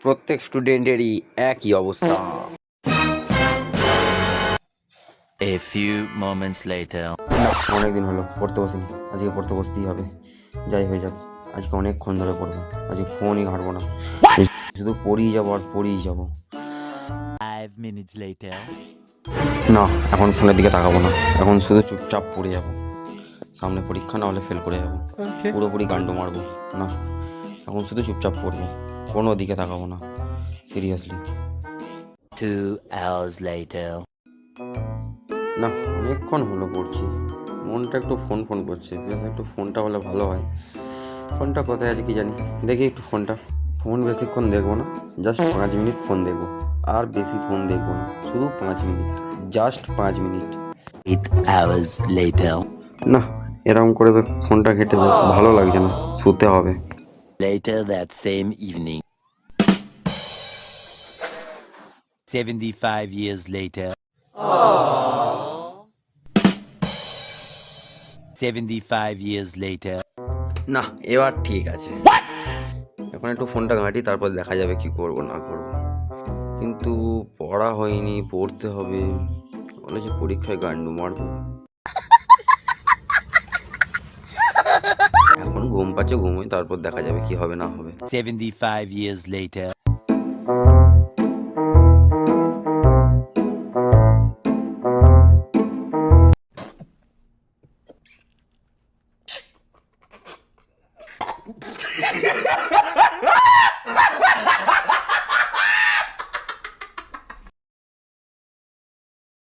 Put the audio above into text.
প্রত্যেক স্টুডেন্টেরই একই অবস্থা। A few moments later. না, অনেকদিন হলো পড়তে বসিনি, আজকে পড়তে বসতেই হবে, যাই হয়ে যাক। আজকে অনেকক্ষণ ধরে পড়বো, আজকে ফোনই ঘাঁটবো না, শুধু পড়েই যাবো আর পড়েই যাবো। 5 minutes later. না, এখন ফোনের দিকে তাকাবো না, এখন শুধু চুপচাপ পড়ে যাবো। সামনে পরীক্ষা, না হলে ফেল করে যাবো, পুরোপুরি গান্ডু মারবো। না, এখন শুধু চুপচাপ পড়বো, কোনো দিকে তাকাবো না, সিরিয়াসলি। 2 hours later. না, অনেকক্ষণ হলো পড়ছি, মনটা একটু ফোন ফোন করছে, বেশ একটু ফোনটা হলে ভালো হয়। ফোনটা কোথায় আছে কি জানি, দেখি একটু ফোনটা। ফোন বেশিক্ষণ দেখবো না, জাস্ট 5 মিনিট ফোন দেখবো, আর বেশি ফোন দেখবো না, শুধু 5 minute, just 5 minute. 8 hours later. না, এরকম করে তো ফোনটা ঘেটে বেশ ভালো লাগছে না, শুতে হবে। Later that same evening. 75 years later. 75 years later. না, এবার ঠিক আছে, এখন একটু ফোনটা ঘাঁটি, তারপর দেখা যাবে কি করব না করব। কিন্তু পড়া হয়নি, পড়তে হবে, বলেছি পরীক্ষায় গান্ডু মারবো। এখন ঘুম পাচ্ছে, ঘুমোই, তারপর দেখা যাবে কি হবে না হবে। 75 years later.